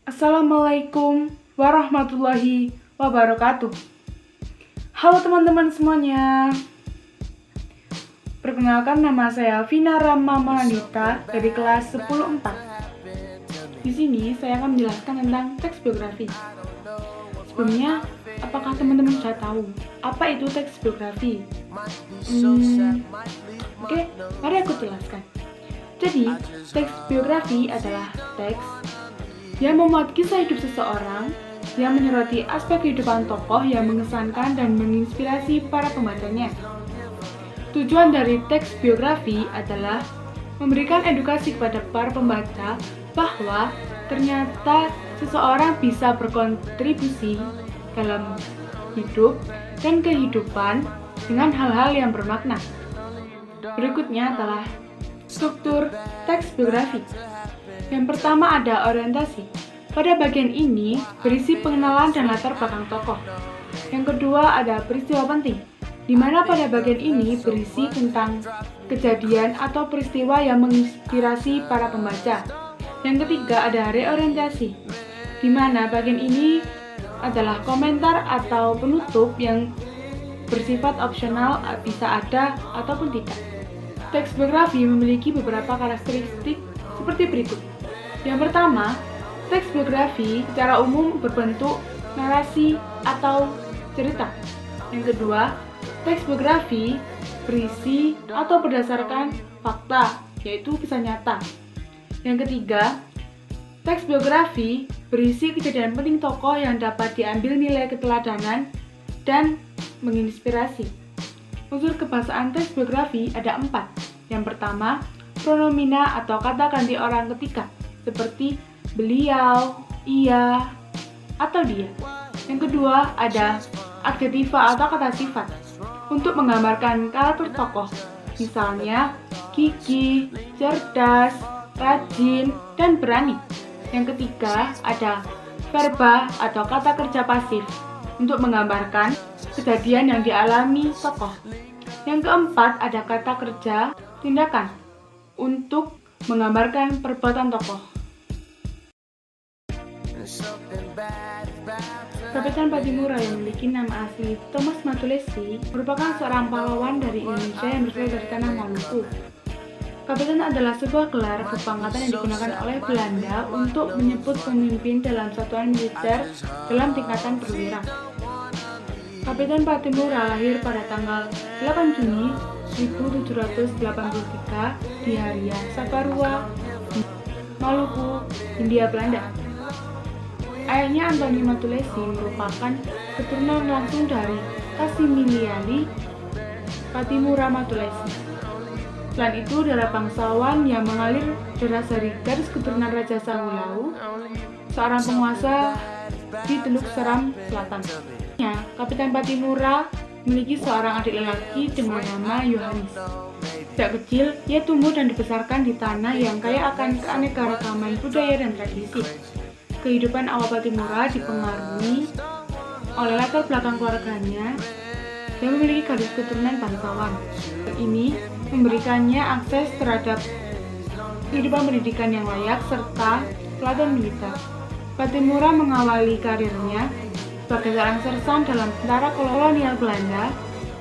Assalamualaikum warahmatullahi wabarakatuh. Halo teman-teman semuanya. Perkenalkan, nama saya Vina Ramamanita dari kelas 10-4. Di sini saya akan menjelaskan tentang teks biografi. Sebelumnya, apakah teman-teman sudah tahu apa itu teks biografi? Oke, mari aku jelaskan. Jadi, teks biografi adalah teks yang memuat kisah hidup seseorang, yang menyoroti aspek kehidupan tokoh yang mengesankan dan menginspirasi para pembacanya. Tujuan dari teks biografi adalah memberikan edukasi kepada para pembaca bahwa ternyata seseorang bisa berkontribusi dalam hidup dan kehidupan dengan hal-hal yang bermakna. Berikutnya adalah struktur teks biografi. Yang pertama ada orientasi. Pada bagian ini berisi pengenalan dan latar belakang tokoh. Yang kedua ada peristiwa penting, di mana pada bagian ini berisi tentang kejadian atau peristiwa yang menginspirasi para pembaca. Yang ketiga ada reorientasi, di mana bagian ini adalah komentar atau penutup yang bersifat opsional, bisa ada ataupun tidak. Teks biografi memiliki beberapa karakteristik seperti berikut. Yang pertama, teks biografi secara umum berbentuk narasi atau cerita. Yang kedua, teks biografi berisi atau berdasarkan fakta, yaitu kisah nyata. Yang ketiga, teks biografi berisi kejadian penting tokoh yang dapat diambil nilai keteladanan dan menginspirasi. Unsur kebahasaan teks biografi ada 4. Yang pertama, pronomina atau kata ganti orang ketiga, seperti beliau, ia, atau dia. Yang kedua ada adjektiva atau kata sifat untuk menggambarkan karakter tokoh, misalnya gigih, cerdas, rajin, dan berani. Yang ketiga ada verba atau kata kerja pasif untuk menggambarkan kejadian yang dialami tokoh. Yang keempat ada kata kerja tindakan untuk menggambarkan perbuatan tokoh. Kapitan Patimura yang memiliki nama asli Thomas Matulesi merupakan seorang pahlawan dari Indonesia yang berasal dari tanah Maluku. Kapitan adalah sebuah gelar kepangkatan yang digunakan oleh Belanda untuk menyebut pemimpin dalam satuan militer dalam tingkatan perwira. Kapitan Patimura lahir pada tanggal 8 Juni 1783 di Haria, Saparua, Maluku, Hindia Belanda. Ayahnya Antoni Matulesi merupakan keturunan langsung dari Kasimiliali Patimura Matulesi. Selain itu, darah bangsawan yang mengalir deras dari garis keturunan Raja Sawulau, seorang penguasa di Teluk Seram Selatan. Kapitan Patimura memiliki seorang adik lelaki dengan nama Yohanes. Sejak kecil, ia tumbuh dan dibesarkan di tanah yang kaya akan keanekaragaman budaya dan tradisi. Kehidupan awal Patimura dipengaruhi oleh latar belakang keluarganya yang memiliki garis keturunan bangsawan. Ini memberikannya akses terhadap kehidupan pendidikan yang layak serta pelatihan militer. Patimura mengawali karirnya sebagai seorang sersan dalam tentara kolonial Belanda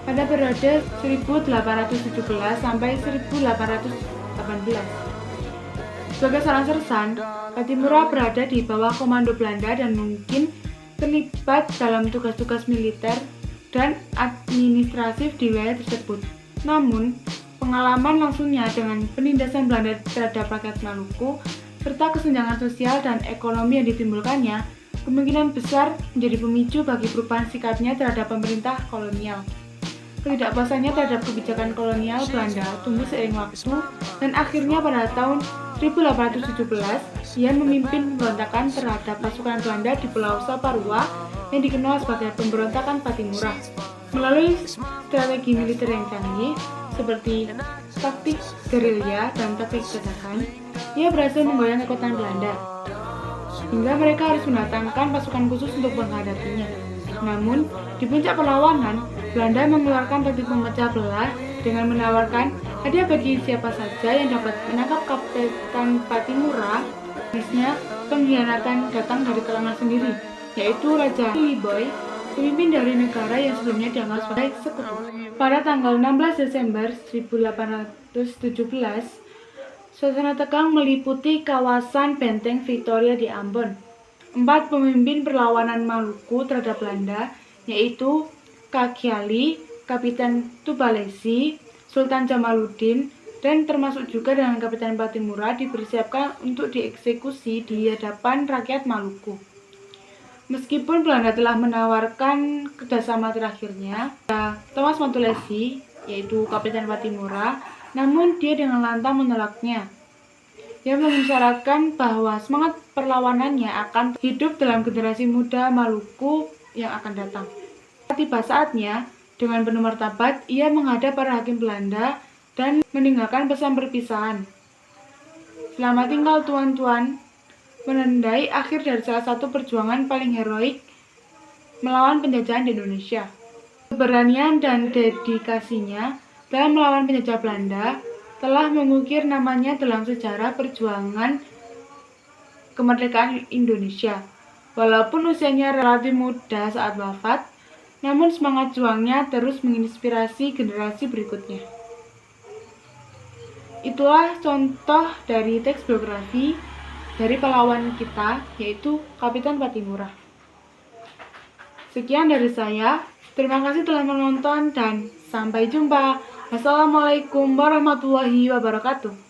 pada periode 1817 sampai 1818. Sebagai seorang sersan, Patimura berada di bawah komando Belanda dan mungkin terlibat dalam tugas-tugas militer dan administratif di wilayah tersebut. Namun, pengalaman langsungnya dengan penindasan Belanda terhadap rakyat Maluku serta kesenjangan sosial dan ekonomi yang ditimbulkannya kemungkinan besar menjadi pemicu bagi perubahan sikapnya terhadap pemerintah kolonial. Ketidakpuasannya terhadap kebijakan kolonial Belanda tumbuh seiring waktu dan akhirnya pada tahun 1817 ia memimpin pemberontakan terhadap pasukan Belanda di Pulau Saparua yang dikenal sebagai pemberontakan Patimura. Melalui strategi militer yang canggih seperti taktik gerilya dan taktik dadakan, ia berhasil menggoyang kekuatan Belanda hingga mereka harus mendatangkan pasukan khusus untuk menghadapinya. Namun, di puncak perlawanan, Belanda mengeluarkan taktik memecah belah dengan menawarkan hadiah bagi siapa saja yang dapat menangkap Kapitan Patimura. Bisnya pengkhianatan datang dari kalangan sendiri, yaitu Raja Liboy, pemimpin dari negara yang sebelumnya dianggap sebagai sekutu. Pada tanggal 16 Desember 1817, suasana tegang meliputi kawasan Benteng Victoria di Ambon. 4 pemimpin perlawanan Maluku terhadap Belanda, yaitu Kakiali, Kapitan Tubalesi, Sultan Jamaluddin, dan termasuk juga dengan Kapitan Patimura, dipersiapkan untuk dieksekusi di hadapan rakyat Maluku. Meskipun Belanda telah menawarkan kerjasama terakhirnya, Thomas Matulesi, yaitu Kapitan Patimura, namun dia dengan lantang menolaknya. Dia mengisyaratkan bahwa semangat perlawanannya akan hidup dalam generasi muda Maluku yang akan datang. Tiba saatnya, dengan penuh martabat, ia menghadap para hakim Belanda dan meninggalkan pesan perpisahan. Selamat tinggal tuan-tuan, menandai akhir dari salah satu perjuangan paling heroik melawan penjajahan di Indonesia. Keberanian dan dedikasinya dalam melawan penjajah Belanda telah mengukir namanya dalam sejarah perjuangan kemerdekaan Indonesia. Walaupun usianya relatif muda saat wafat, namun semangat juangnya terus menginspirasi generasi berikutnya. Itulah contoh dari teks biografi dari pahlawan kita, yaitu Kapitan Patimura. Sekian dari saya. Terima kasih telah menonton dan sampai jumpa. Wassalamualaikum warahmatullahi wabarakatuh.